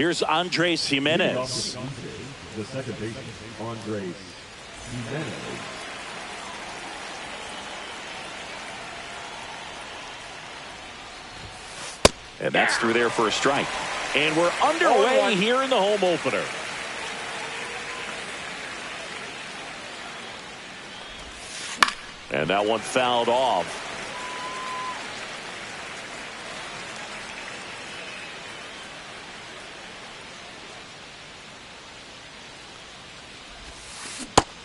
Here's Andres Gimenez. The second baseman, Andres Gimenez. And that's through there for a strike. And we're underway here in the home opener. And that one fouled off.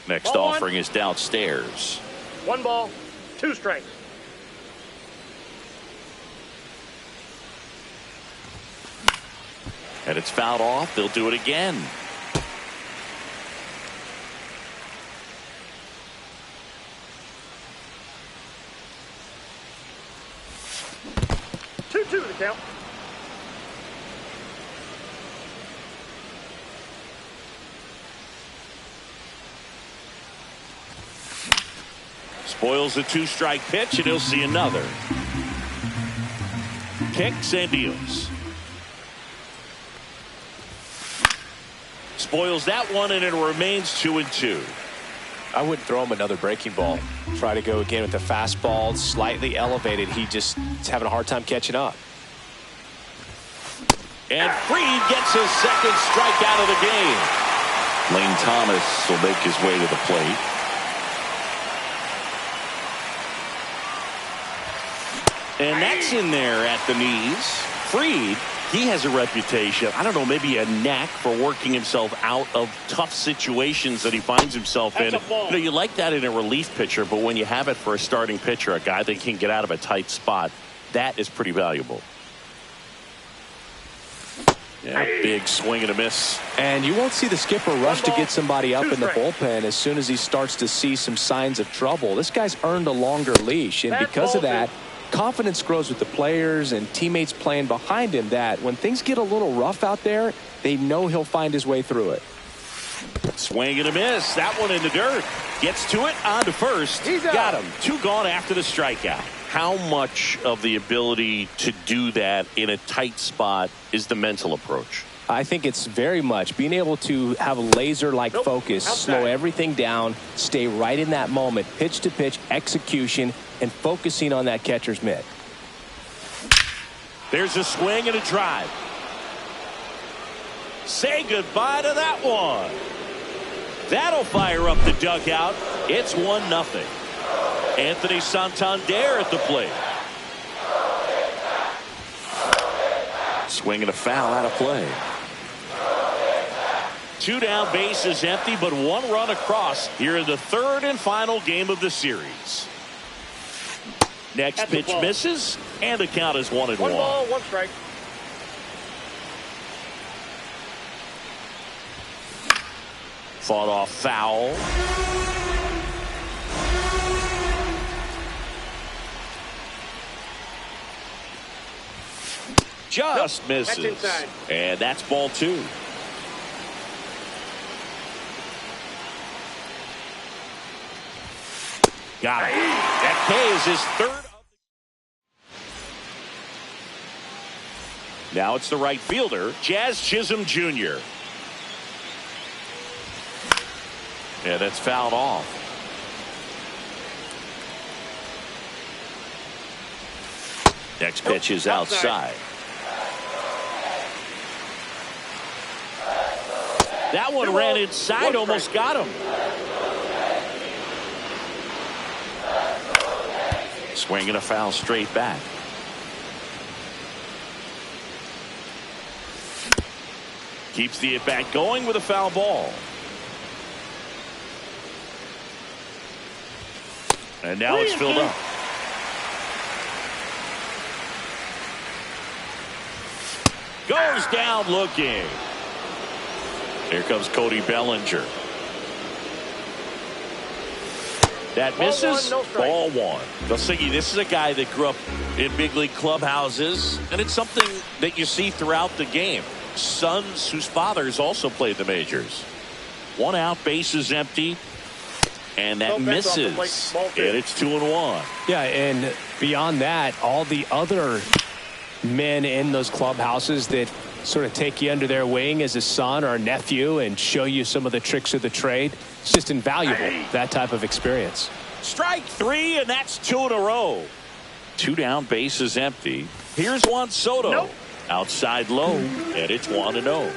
Next offering is downstairs. 1 ball, 2 strikes. And it's fouled off. They'll do it again. Two to the count. Spoils a 2-strike pitch, and he'll see another. Kicks and deals. Spoils that one, and it remains 2-2. I wouldn't throw him another breaking ball. Try to go again with the fastball, slightly elevated. He just is having a hard time catching up. And Fried gets his second strikeout of the game. Lane Thomas will make his way to the plate. And that's in there at the knees. Fried, he has a reputation, I don't know, maybe a knack for working himself out of tough situations that he finds himself in. You know, you like that in a relief pitcher, but when you have it for a starting pitcher, a guy that can get out of a tight spot, that is pretty valuable. Yeah, big swing and a miss. And you won't see the skipper rush to get somebody up in the bullpen as soon as he starts to see some signs of trouble. This guy's earned a longer leash, and because of that, confidence grows with the players and teammates playing behind him, that when things get a little rough out there, they know he'll find his way through it. Swing and a miss. That one in the dirt. Gets to it, on to first. Got him. 2 gone after the strikeout. How much of the ability to do that in a tight spot is the mental approach? I think it's very much being able to have a laser-like focus, slow everything down, stay right in that moment, pitch to pitch execution, and focusing on that catcher's mitt. There's a swing and a drive. Say goodbye to that one. That'll fire up the dugout. It's 1-0. Anthony Santander at the plate. Swing and a foul out of play. 2 down, bases empty, but 1 run across here in the 3rd and final game of the series. Next pitch misses, and the count is 1-1. 1 ball, 1 strike. Fought off foul. Just misses. That's inside. And that's ball 2. Got it. That K is his 3rd. Now it's the right fielder, Jazz Chisholm Jr. Yeah, that's fouled off. Next pitch is outside. That one ran inside, almost got him. Swing and a foul straight back. Keeps the at-bat going with a foul ball. And now it's filled up. Goes down looking. Here comes Cody Bellinger. That misses. Ball 1. Gosigi, this is a guy that grew up in big league clubhouses, and it's something that you see throughout the game. Sons whose fathers also played the majors. 1 out, bases empty, and that misses. And it's 2-1. Yeah, and beyond that, all the other men in those clubhouses that sort of take you under their wing as a son or a nephew and show you some of the tricks of the trade. It's just invaluable, that type of experience. Strike three, and that's two in a row. Two down, bases empty. Here's Juan Soto. Nope. Outside low, and it's 1-0.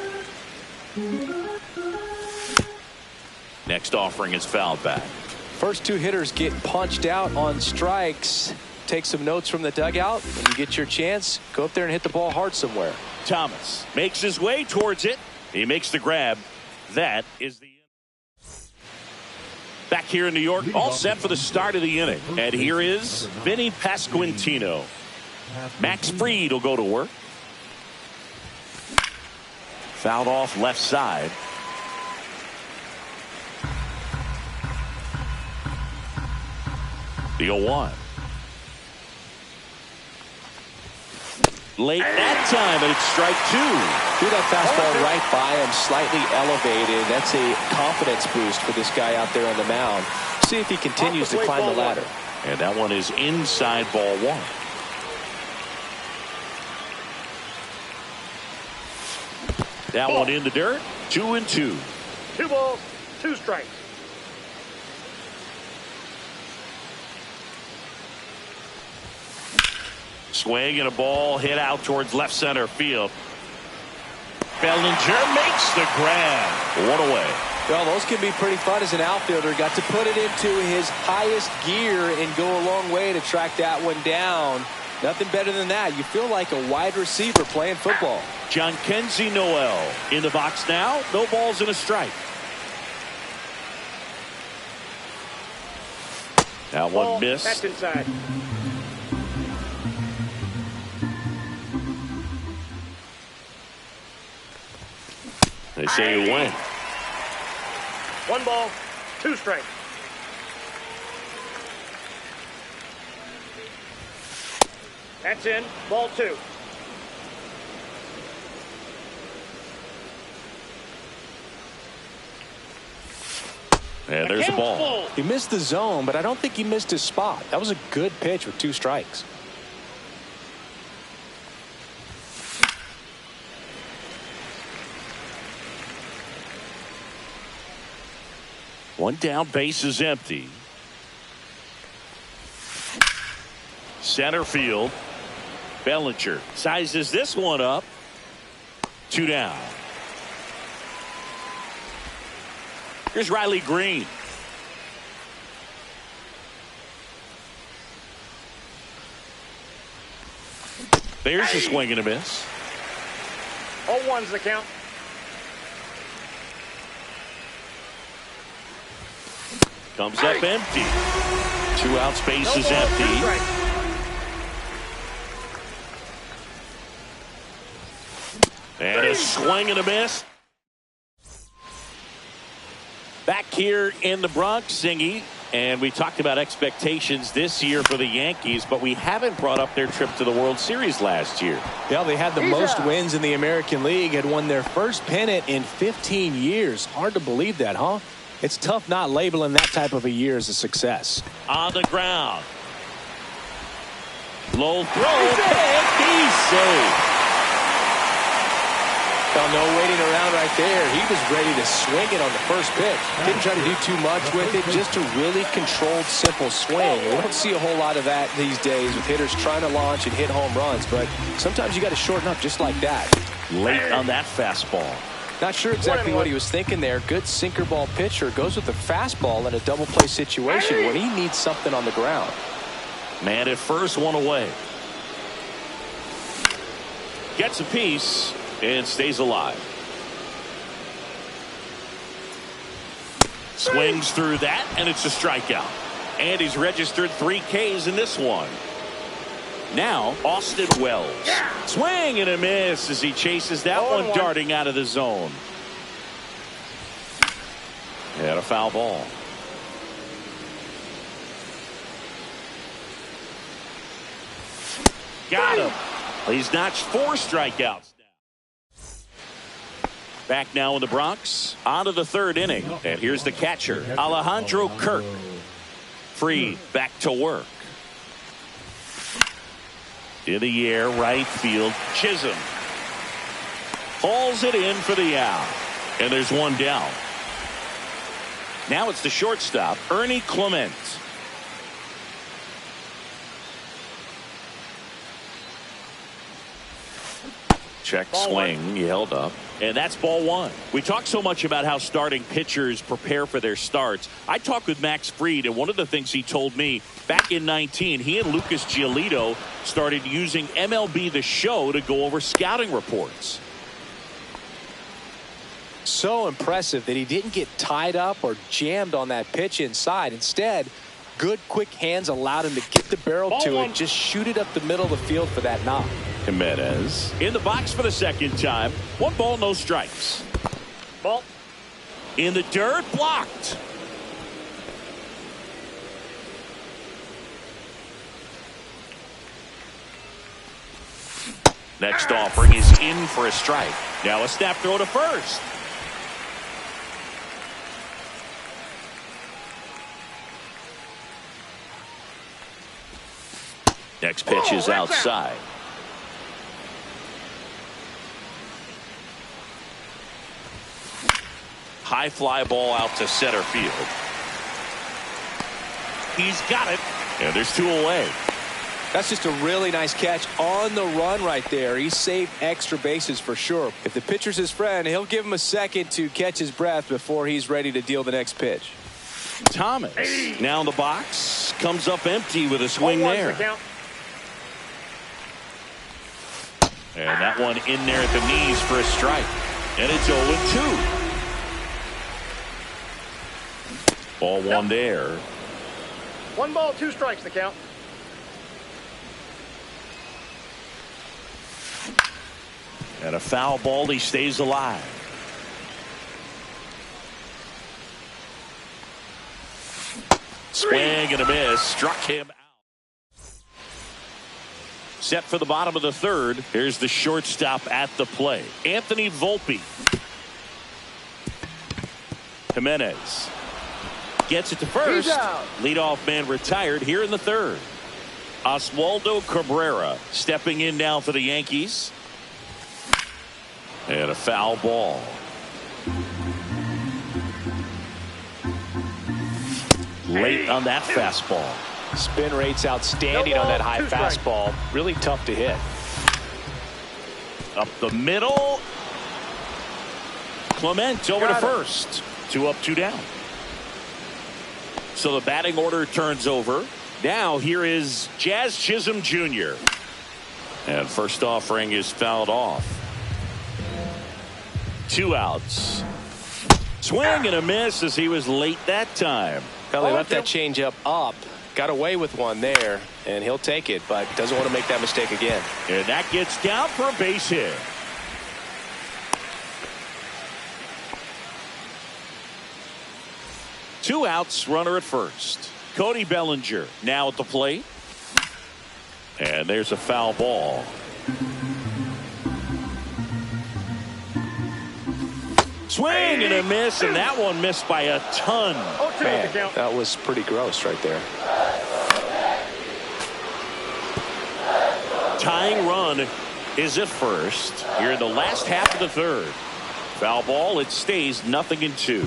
Next offering is fouled back. First two hitters get punched out on strikes. Take some notes from the dugout. When you get your chance, go up there and hit the ball hard somewhere. Thomas makes his way towards it. He makes the grab. That is the end. Back here in New York, all set for the start of the inning. And here is Vinny Pasquantino. Max Fried will go to work. Fouled off left side. The 0-1. Late that time, and it's strike two. Threw that fastball right by him, slightly elevated. That's a confidence boost for this guy out there on the mound. See if he continues to climb the ladder. And that one is inside ball one. That one in the dirt. 2-2. 2 balls, 2 strikes. Swing and a ball hit out towards left center field. Bellinger makes the grab. One away. Well, those can be pretty fun as an outfielder. Got to put it into his highest gear and go a long way to track that one down. Nothing better than that. You feel like a wide receiver playing football. Jhonkensy Noel in the box now. No balls and a strike. That one missed. That's inside. They say you win. 1 ball, 2 strikes. That's in. Ball 2. And there's the ball. He missed the zone, but I don't think he missed his spot. That was a good pitch with 2 strikes. One down, base is empty. Center field. Bellinger sizes this one up. 2 down. Here's Riley Green. There's a swing and a miss. 0-1's the count. Comes up empty. 2 outs, base is empty. And a swing and a miss. Back here in the Bronx, Singy, and we talked about expectations this year for the Yankees, but we haven't brought up their trip to the World Series last year. Yeah, they had the most wins in the American League, had won their first pennant in 15 years. Hard to believe that, huh? It's tough not labeling that type of a year as a success. On the ground. Low throw, pick, he's safe. Well, no waiting around right there. He was ready to swing it on the first pitch. Didn't try to do too much with it, just a really controlled, simple swing. We don't see a whole lot of that these days with hitters trying to launch and hit home runs, but sometimes you got to shorten up just like that. Late on that fastball. Not sure exactly what he was thinking there. Good sinker ball pitcher goes with the fastball in a double play situation when he needs something on the ground. Man at first, one away. Gets a piece and stays alive. Swings through that, and it's a strikeout. And he's registered 3 Ks in this one. Now, Austin Wells. Swing and a miss as he chases that one darting out of the zone. And a foul ball. Got him. He's notched 4 strikeouts now. Back now in the Bronx. On to the 3rd inning. And here's the catcher, Alejandro Kirk. Free back to work. In the air, right field, Chisholm. Hauls it in for the out. And there's one down. Now it's the shortstop, Ernie Clement. Check swing. He held up. And that's ball one. We talk so much about how starting pitchers prepare for their starts. I talked with Max Fried, and one of the things he told me back in 19, he and Lucas Giolito started using MLB The Show to go over scouting reports. So impressive that he didn't get tied up or jammed on that pitch inside. Instead, good quick hands allowed him to get the barrel Ball to one. it, just shoot it up the middle of the field for that knock. Jimenez in the box for the second time. 1 ball, no strikes. Ball. In the dirt, blocked. Next offering is in for a strike. Now a snap throw to first. Next pitch is outside. High fly ball out to center field. He's got it. And there's 2 away. That's just a really nice catch on the run right there. He saved extra bases for sure. If the pitcher's his friend, he'll give him a second to catch his breath before he's ready to deal the next pitch. Thomas now in the box. Comes up empty with a swing there. And that one in there at the knees for a strike. And it's 0-2. Ball one there. 1 ball, 2 strikes the count. And a foul ball. He stays alive. Swing and a miss. Struck him out. Set for the bottom of the third. Here's the shortstop at the play. Anthony Volpe. Jimenez gets it to first. Leadoff man retired here in the third. Oswaldo Cabrera stepping in now for the Yankees. And a foul ball. Late on that fastball. Spin rate's outstanding on that high fastball. Really tough to hit. Up the middle. Clement over to first. 2 up, 2 down. So the batting order turns over. Now here is Jazz Chisholm Jr. And first offering is fouled off. 2 outs. Swing and a miss as he was late that time. Well, he left that changeup up. Got away with one there, and he'll take it, but doesn't want to make that mistake again. And that gets down for a base hit. Two outs, runner at first. Cody Bellinger now at the plate. And there's a foul ball. Swing and a miss, and that one missed by a ton. Man, that was pretty gross right there. Tying run is at first here in the last half of the third. Foul ball. It stays 0-2.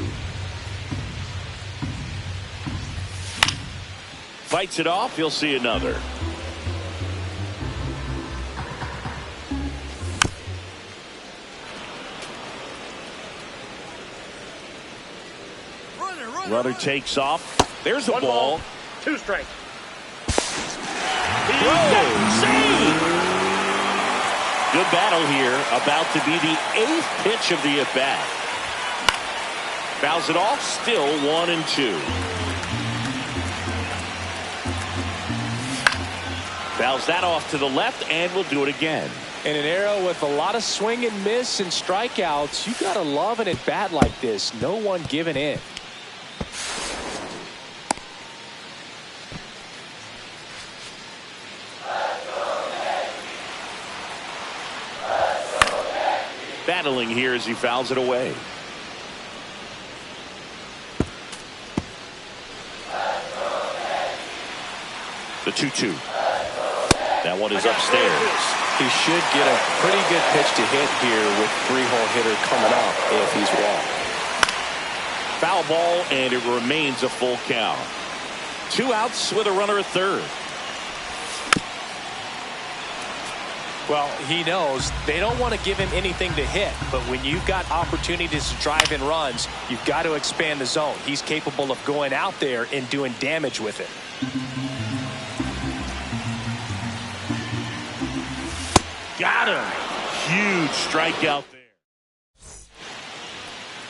Fights it off. He'll see another. Runner takes off. There's a ball. 2 strikes. Save! Good battle here. About to be the 8th pitch of the at-bat. Fouls it off. Still 1-2. Fouls that off to the left, and we'll do it again. In an era with a lot of swing and miss and strikeouts, you gotta love an at-bat like this. No one giving in. Battling here as he fouls it away. The 2-2. That one is upstairs. He should get a pretty good pitch to hit here with 3-hole hitter coming up if he's walked. Foul ball, and it remains a full count. 2 outs with a runner at third. Well, he knows they don't want to give him anything to hit, but when you've got opportunities to drive in runs, you've got to expand the zone. He's capable of going out there and doing damage with it. Got him. Huge strikeout there.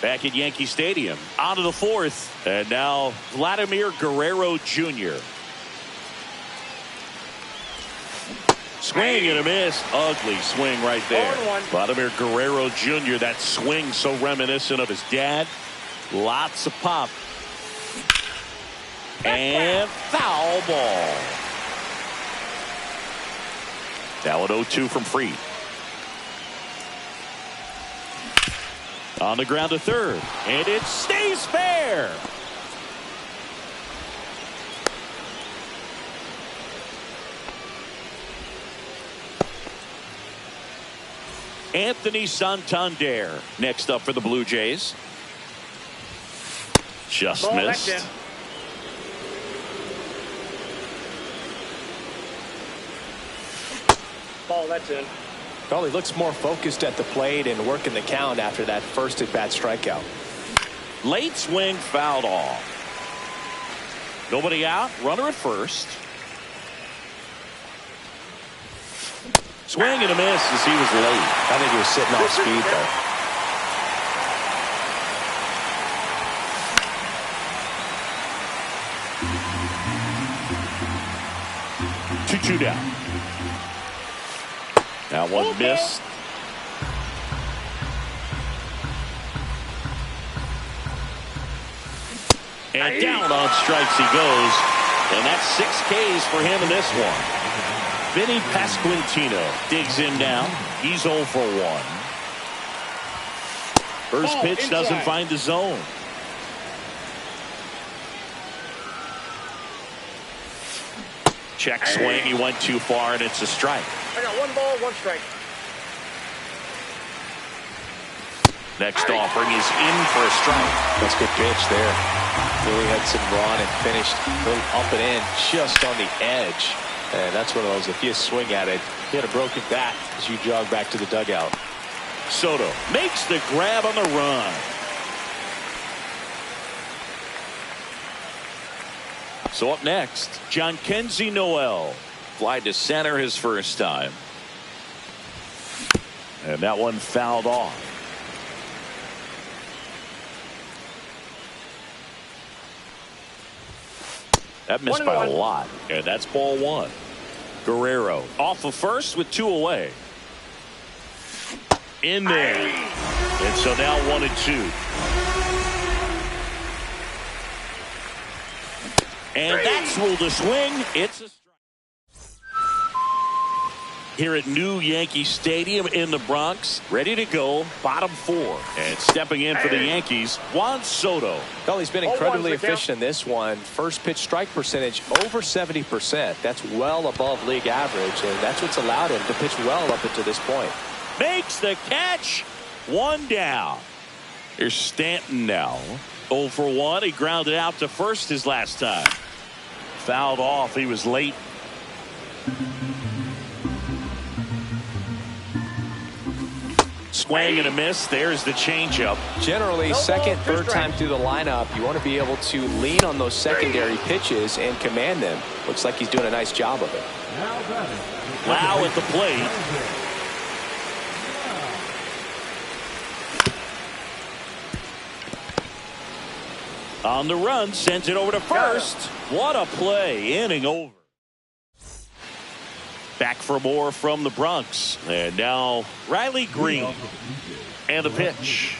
Back at Yankee Stadium, on to the fourth, and now Vladimir Guerrero Jr. Swing and a miss. Ugly swing right there. Vladimir Guerrero Jr., that swing so reminiscent of his dad. Lots of pop. And foul ball. Now an 0-2 from Fried. On the ground to third, and it stays fair. Anthony Santander next up for the Blue Jays. Just Ball, missed. that's in. Ball, that's in. Well, he looks more focused at the plate and working the count after that first at-bat strikeout. Late swing fouled off. Nobody out. Runner at first. Swing and a miss as he was late. I think he was sitting off speed Two there. 2 down. That one missed. And down on strikes he goes. And that's 6 Ks for him in this one. Vinny Pasquantino digs in now. He's 0 for 1. First pitch doesn't find the zone. Check swing. He went too far, and it's a strike. I got 1 ball, 1 strike. Next offering is in for a strike. That's a good pitch there. Really had some run and finished a little up and in just on the edge. And that's one of those, if you swing at it, you had a broken bat as you jog back to the dugout. Soto makes the grab on the run. So up next, Jhonkensy Noel. Fly to center his first time. And that one fouled off. That missed by a lot. And that's ball 1. Guerrero off of first with 2 away. In there. And so now 1-2. And that's ruled a swing. It's a strike. Here at New Yankee Stadium in the Bronx, ready to go, bottom 4. And stepping in for the Yankees, Juan Soto. Well, he's been incredibly efficient in this one. First pitch strike percentage over 70%. That's well above league average, and that's what's allowed him to pitch well up until this point. Makes the catch. 1 down. Here's Stanton now. 0 for 1. He grounded out to first his last time. Fouled off. He was late. Swing and a miss. There's the changeup. Generally, second, third time through the lineup, you want to be able to lean on those secondary pitches and command them. Looks like he's doing a nice job of it. Lau at the plate. On the run, sends it over to first. What a play. Inning over. Back for more from the Bronx. And now Riley Green. And the pitch.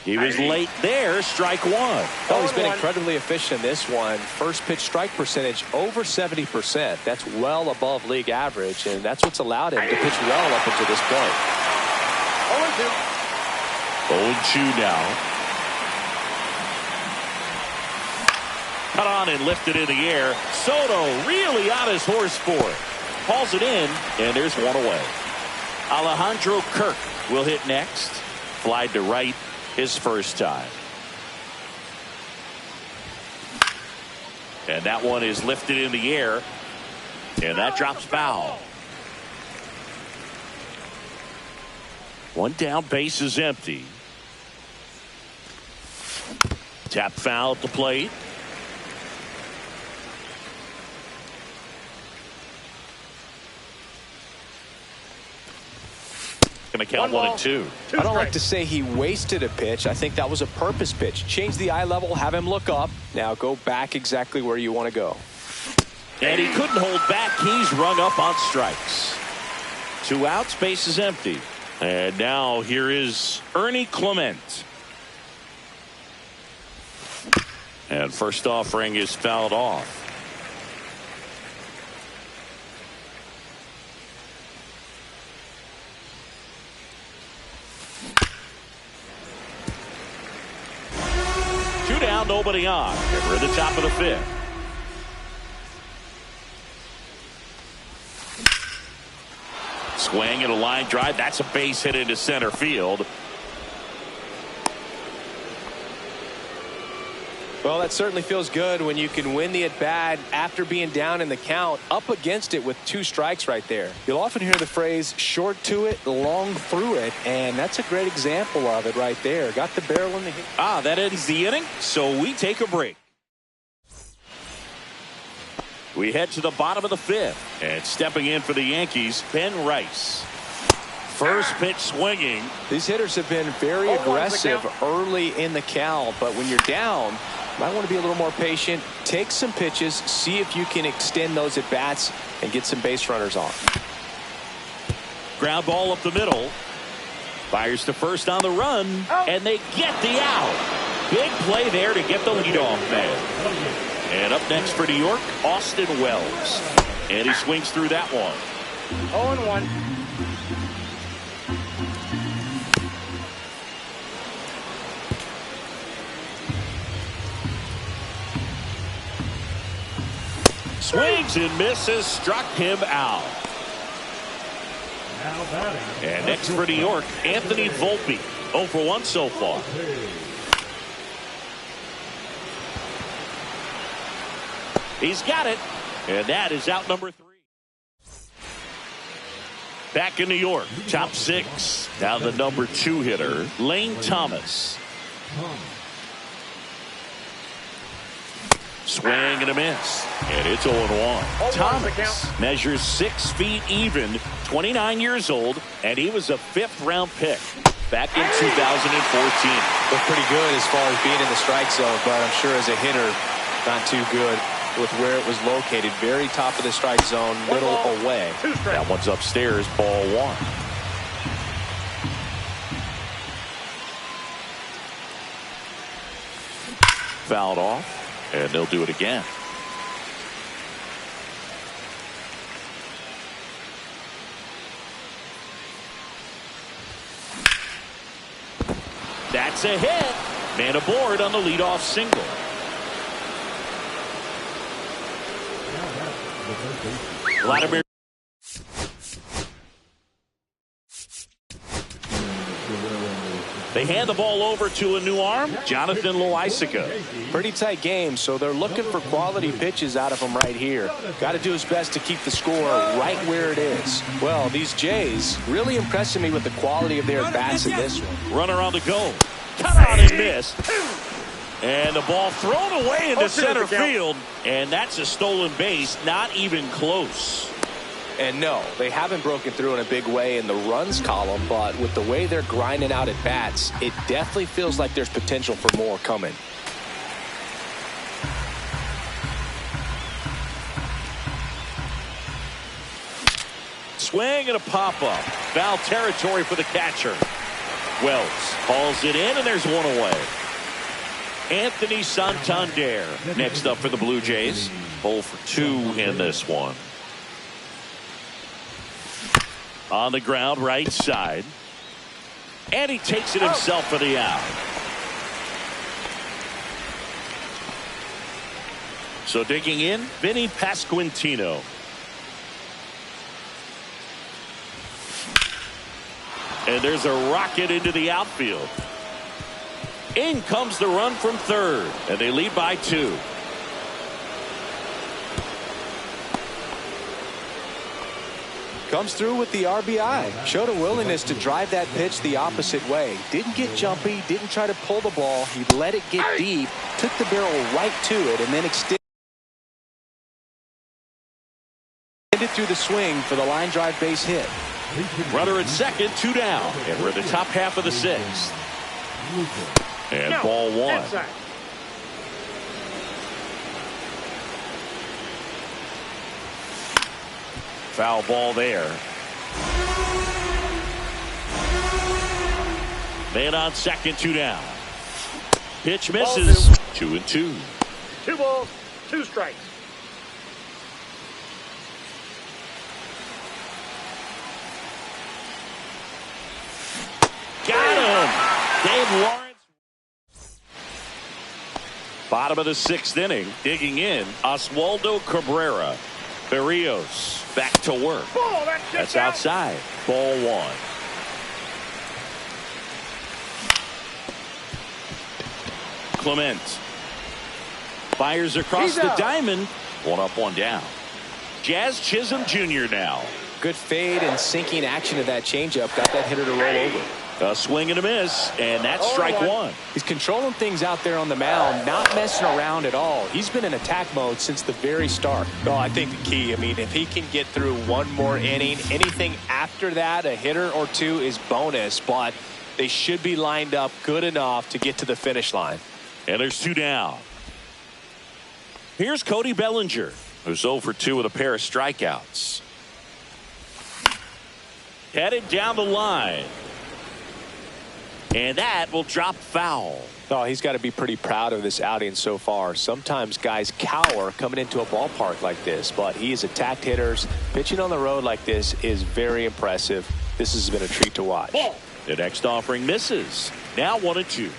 He was late there. Strike 1. Well, he's been incredibly efficient in this one. First pitch strike percentage over 70%. That's well above league average, and that's what's allowed him to pitch well up until this point. 0-2 now. cut on and lifted in the air. Soto really on his horse for it. Hauls it in, and there's one away. Alejandro Kirk will hit next. Flied to right his first time. And that one is lifted in the air. And that drops foul. One down, base is empty. Tap foul at the plate. Going to count 1 and 2. I don't like to say he wasted a pitch. I think that was a purpose pitch. Change the eye level, have him look up. Now go back exactly where you want to go. And he couldn't hold back. He's rung up on strikes. 2 outs, base is empty. And now here is Ernie Clement. And first offering is fouled off. Two down, nobody on. And we're at the top of the 5th. Swing and a line drive. That's a base hit into center field. Well, that certainly feels good when you can win the at-bat after being down in the count, up against it with 2 strikes right there. You'll often hear the phrase short to it, long through it, and that's a great example of it right there. Got the barrel in the hit. That ends the inning, so we take a break. We head to the bottom of the 5th, and stepping in for the Yankees, Ben Rice. First pitch swinging. These hitters have been very aggressive early in the count, but when you're down, you might want to be a little more patient. Take some pitches, see if you can extend those at bats and get some base runners on. Ground ball up the middle. Fires to first on the run, and they get the out. Big play there to get the leadoff man. And up next for New York, Austin Wells. And he swings through that one. 0-1. Swings and misses, struck him out. And next for New York, Anthony Volpe. 0 for 1 so far. He's got it, and that is out number 3. Back in New York, top 6. Now the number 2 hitter, Lane Thomas. Swing and a miss, and it's 0-1. Thomas measures 6 feet even, 29 years old, and he was a 5th-round pick back in 2014. Looked pretty good as far as being in the strike zone, but I'm sure as a hitter, not too good with where it was located. Very top of the strike zone, middle away. That one's upstairs, ball 1. Fouled off, and they'll do it again. That's a hit. Man aboard on the leadoff single. Vladimir. They hand the ball over to a new arm, Jonathan Loaisiga. Pretty tight game, so they're looking for quality pitches out of him right here. Got to do his best to keep the score right where it is. Well, these Jays really impressing me with the quality of their bats in this one. Runner on the go. Cut out and missed. And the ball thrown away into center field. And that's a stolen base, not even close. And no, they haven't broken through in a big way in the runs column, but with the way they're grinding out at bats, it definitely feels like there's potential for more coming. Swing and a pop-up. Foul territory for the catcher. Wells hauls it in, and there's one away. Anthony Santander next up for the Blue Jays. 0 for 2 in this one. On the ground, right side. And he takes it himself for the out. So digging in, Vinny Pasquantino. And there's a rocket into the outfield. In comes the run from third, and they lead by 2. Comes through with the RBI. Showed a willingness to drive that pitch the opposite way. Didn't get jumpy, didn't try to pull the ball. He let it get deep, took the barrel right to it, and then extended through the swing for the line drive base hit. Runner at second, 2 down. And we're in the top half of the 6th. And ball 1. Foul ball there. Man on second, 2 down. Pitch misses. 2-2. 2 balls, 2 strikes. Got him. Dave Lawrence. Bottom of the 6th inning. Digging in, Oswaldo Cabrera. Berrios back to work. That's outside. Ball 1. Clement fires across the diamond. 1 up, 1 down. Jazz Chisholm Jr. now. Good fade and sinking action of that changeup. Got that hitter to roll over. A swing and a miss, and that's strike 1. He's controlling things out there on the mound, not messing around at all. He's been in attack mode since the very start. Oh, I think the key, if he can get through 1 more inning, anything after that, a hitter or 2 is bonus, but they should be lined up good enough to get to the finish line. And there's 2 down. Here's Cody Bellinger, who's 0 for 2 with a pair of strikeouts. Headed down the line. And that will drop foul. Oh, he's got to be pretty proud of this outing so far. Sometimes guys cower coming into a ballpark like this, but he has attacked hitters. Pitching on the road like this is very impressive. This has been a treat to watch. The next offering misses. Now 1-2.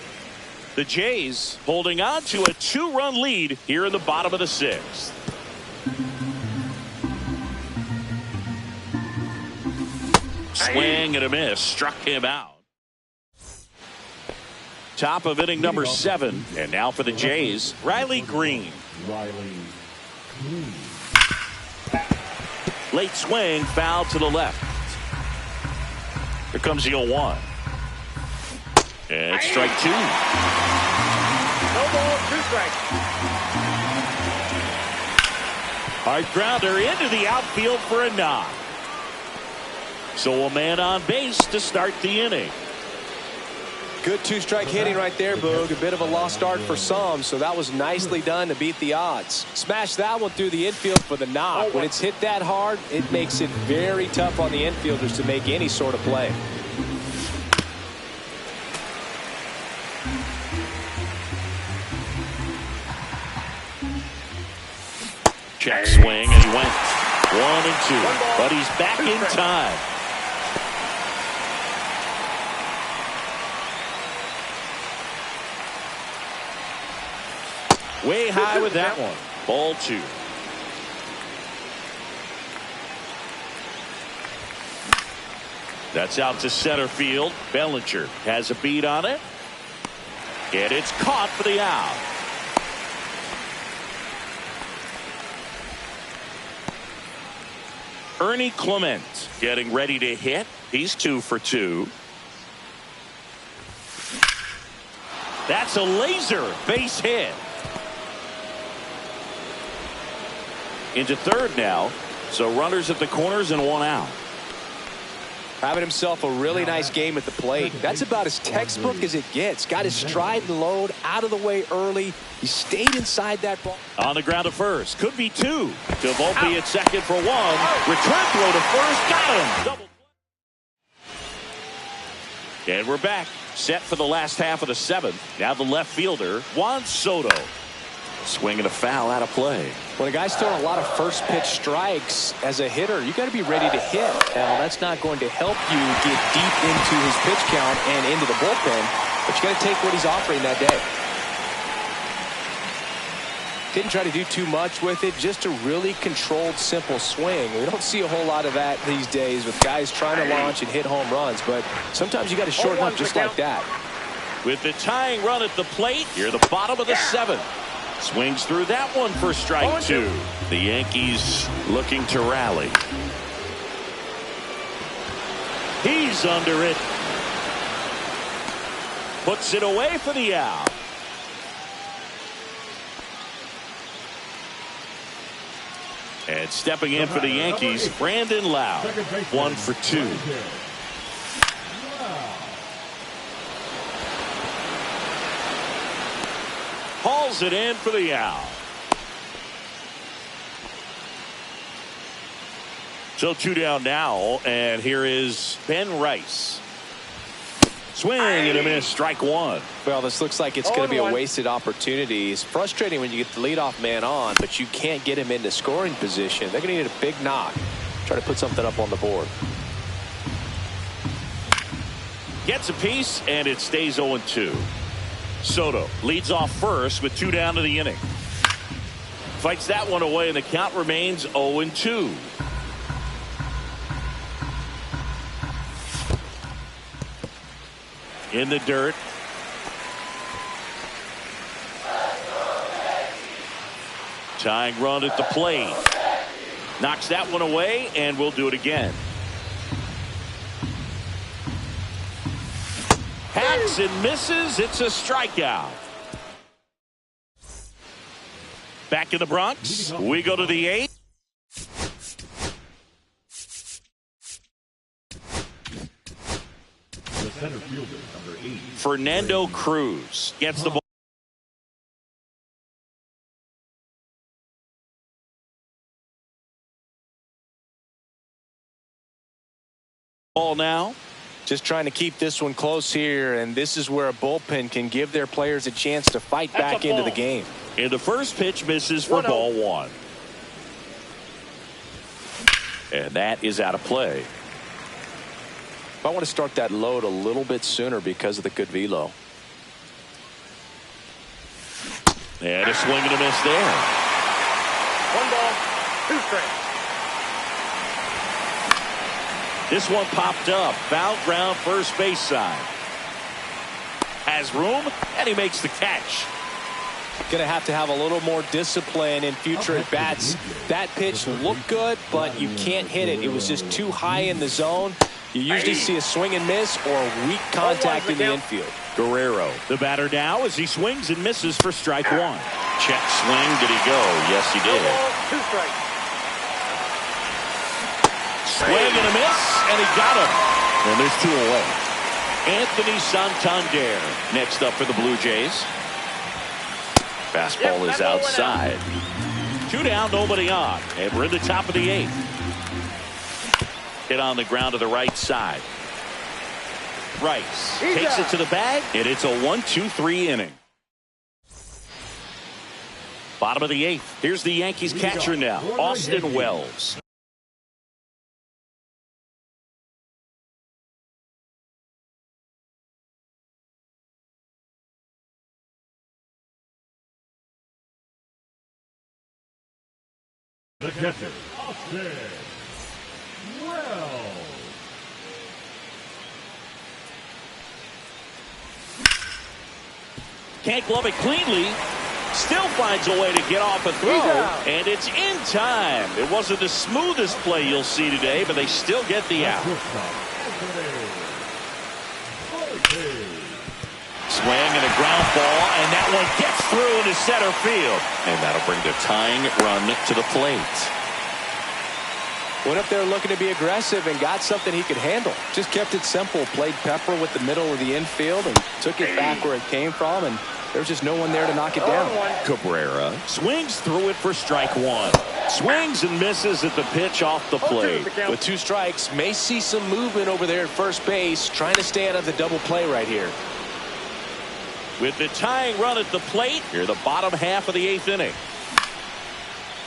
The Jays holding on to a 2-run lead here in the bottom of the 6th. Swing and a miss. Struck him out. Top of inning number 7. And now for the Jays, Riley Green. Late swing, foul to the left. Here comes the 0-1. And it's strike 2. No ball, 2 strikes. Hard grounder into the outfield for a knock. So a man on base to start the inning. Good 2-strike hitting right there, Boog. A bit of a lost start for some, so that was nicely done to beat the odds. Smash that one through the infield for the knock. When it's hit that hard, it makes it very tough on the infielders to make any sort of play. Check swing, and he went 1-2. But he's back in time. Way high with that one. Ball 2. That's out to center field. Bellinger has a beat on it. And it's caught for the out. Ernie Clement getting ready to hit. He's 2 for 2. That's a laser base hit. Into third now. So runners at the corners and 1 out. Having himself a really nice game at the plate. That's about as textbook as it gets. Got his stride and load out of the way early. He stayed inside that ball. On the ground to first. Could be 2. To Volpe at second for 1. Return throw to first. Got him. Double. And we're back. Set for the last half of the 7th. Now the left fielder, Juan Soto. Swinging a foul out of play. When a guy's throwing a lot of first pitch strikes as a hitter, you got to be ready to hit. Now, that's not going to help you get deep into his pitch count and into the bullpen, but you got to take what he's offering that day. Didn't try to do too much with it, just a really controlled, simple swing. We don't see a whole lot of that these days with guys trying to launch and hit home runs, but sometimes you got to shorten up just like that. With the tying run at the plate, here the bottom of the 7th. Swings through that one for strike 2. The Yankees looking to rally. He's under it. Puts it away for the out. And stepping in for the Yankees, Brandon Lowe. 1 for 2. Hauls it in for the out. So 2 down now, and here is Ben Rice. Swing and a miss, strike 1. Well, this looks like it's going to be a wasted opportunity. It's frustrating when you get the leadoff man on, but you can't get him into scoring position. They're going to need a big knock. Try to put something up on the board. Gets a piece, and it stays 0-2. Soto leads off first with 2 down to the inning. Fights that one away, and the count remains 0-2. In the dirt. Tying run at the plate. Knocks that one away, and we'll do it again. Hacks and misses. It's a strikeout. Back in the Bronx, we go to the 8th. Center fielder, number 8. Fernando Cruz gets the ball now. Just trying to keep this one close here, and this is where a bullpen can give their players a chance to fight back into the game. And the first pitch misses for ball 1. And that is out of play. I want to start that load a little bit sooner because of the good velo. And a swing and a miss there. 1 ball, 2 strikes. This one popped up. Foul ground first base side. Has room, and he makes the catch. Going to have a little more discipline in future at bats. That pitch looked good, but you can't hit it. It was just too high in the zone. You usually see a swing and miss or weak contact in the infield. Guerrero, the batter now as he swings and misses for strike 1. Check swing. Did he go? Yes, he did. 2 strikes. Swing and a miss, and he got him. And there's 2 away. Anthony Santander next up for the Blue Jays. Fastball is outside. 2 down, nobody on. And we're in the top of the 8th. Hit on the ground to the right side. Rice takes it to the bag, and it's a 1-2-3 inning. Bottom of the 8th. Here's the Yankees catcher now, Austin Wells. The catcher, Austin Wells. Can't glove it cleanly. Still finds a way to get off a throw, and it's in time. It wasn't the smoothest play you'll see today, but they still get the out. Swing and a ground ball, and that one gets through into center field. And that'll bring the tying run to the plate. Went up there looking to be aggressive and got something he could handle. Just kept it simple. Played pepper with the middle of the infield and took it back where it came from, and there's just no one there to knock it down. Cabrera swings through it for strike 1. Swings and misses at the pitch off the plate. With 2 strikes, may see some movement over there at first base, trying to stay out of the double play right here. With the tying run at the plate, here the bottom half of the 8th inning.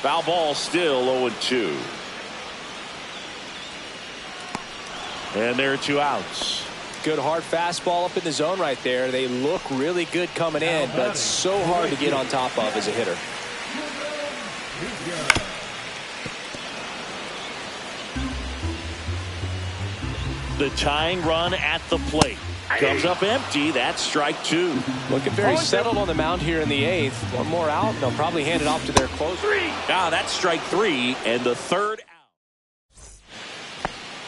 Foul ball still 0-2. And there are 2 outs. Good hard fastball up in the zone right there. They look really good coming in, but so hard to get on top of as a hitter. The tying run at the plate. Comes up empty. That's strike two. Looking very settled on the mound here in the 8th. One more out. They'll probably hand it off to their closer. Now that's strike three and the third out.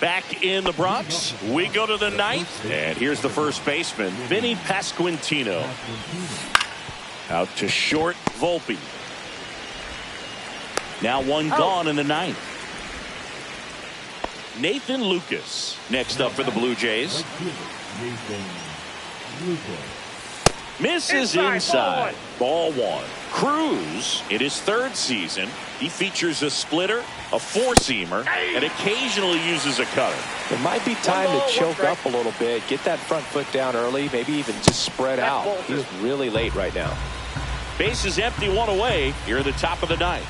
Back in the Bronx, we go to the 9th. And here's the first baseman, Vinny Pasquantino. Out to short, Volpe. Now one gone in the 9th. Nathan Lucas next up for the Blue Jays. Misses inside. Ball one. Cruz, in his third season, he features a splitter, a four-seamer, and occasionally uses a cutter. It might be time to choke up a little bit, get that front foot down early, maybe even just spread out. He's really late right now. Base is empty, one away here at the top of the 9th.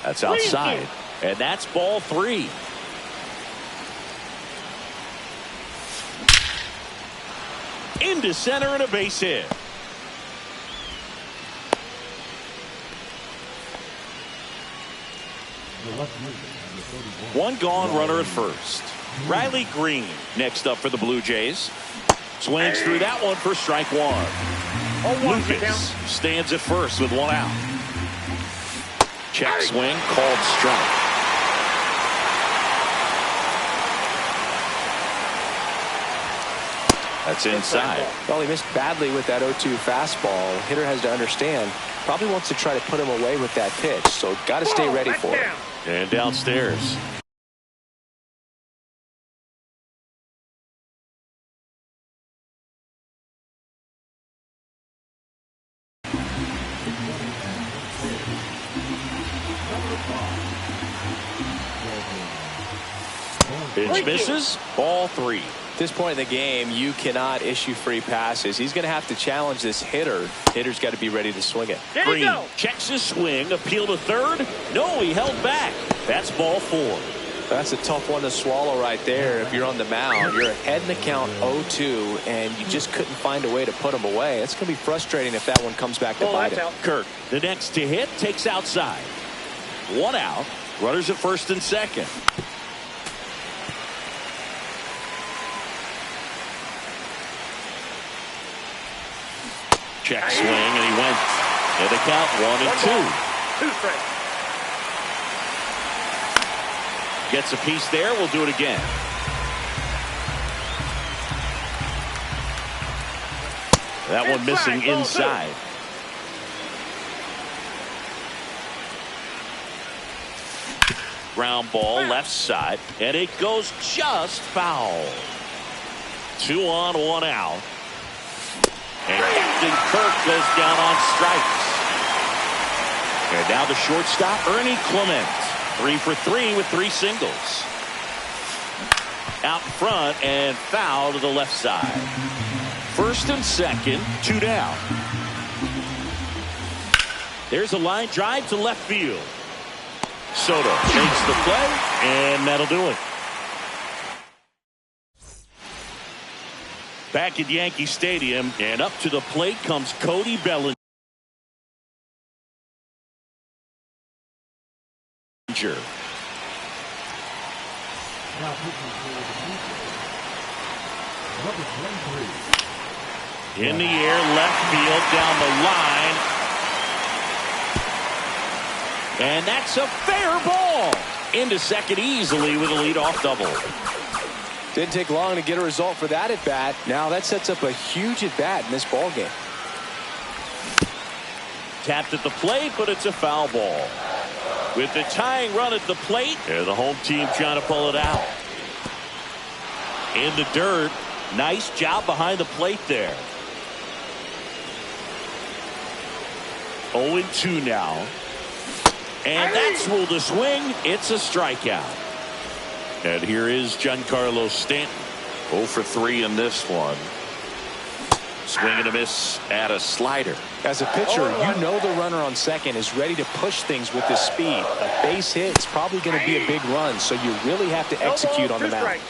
That's outside, and that's ball three. Into center and a base hit. One gone, runner at first. Riley Green next up for the Blue Jays. Swings through that one for strike one. Lucas stands at first with one out. Check swing, called strike. That's inside. Well, he missed badly with that 0-2 fastball. The hitter has to understand, probably wants to try to put him away with that pitch, so got to stay ready for it. And downstairs. Pitch misses. Ball three. At this point in the game, you cannot issue free passes. He's going to have to challenge this hitter. Hitter's got to be ready to swing it. Green checks his swing. Appeal to third. No, he held back. That's ball four. That's a tough one to swallow right there. If you're on the mound, you're ahead in the count 0-2, and you just couldn't find a way to put him away. It's going to be frustrating if that one comes back to bite him. Kirk, the next to hit, takes outside. One out. Runners at first and second. Check swing, and he went. And the count 1-2. Two strikes. Gets a piece there. We'll do it again. That one missing inside. Ground ball left side, and it goes just foul. 2 on, 1 out. And Captain Kirk goes down on strikes. And now the shortstop, Ernie Clement. 3 for 3 with 3 singles. Out in front and foul to the left side. First and second, 2 down. There's a line drive to left field. Soto makes the play, and that'll do it. Back at Yankee Stadium, and up to the plate comes Cody Bellinger. In the air, left field, down the line. And that's a fair ball. Into second easily with a leadoff double. Didn't take long to get a result for that at bat. Now that sets up a huge at bat in this ball game. Tapped at the plate, but it's a foul ball. With the tying run at the plate, and the home team trying to pull it out. In the dirt, nice job behind the plate there. 0-2 now. And that's ruled a swing. It's a strikeout. And here is Giancarlo Stanton. 0 for 3 in this one. Swing and a miss at a slider. As a pitcher, you know the runner on second is ready to push things with his speed. A base hit is probably going to be a big run, so you really have to execute on the mound.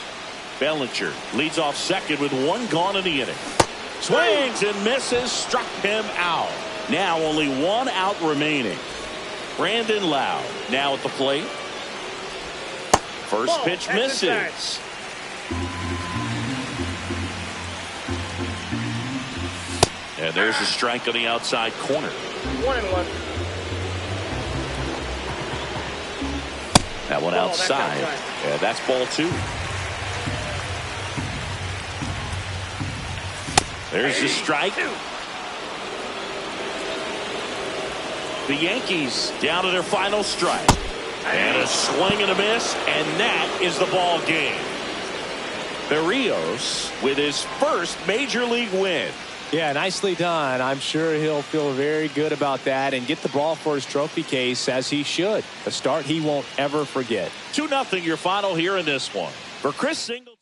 Bellinger leads off second with one gone in the inning. Swings and misses, struck him out. Now only one out remaining. Brandon Lowe now at the plate. First pitch misses. And there's a strike on the outside corner. 1-1. That one outside. Yeah, that's ball 2. There's the strike. The Yankees down to their final strike. And a swing and a miss, and that is the ball game. Berrios with his first major league win. Yeah, nicely done. I'm sure he'll feel very good about that and get the ball for his trophy case, as he should. A start he won't ever forget. 2-0 your final here in this one. For Chris Singleton.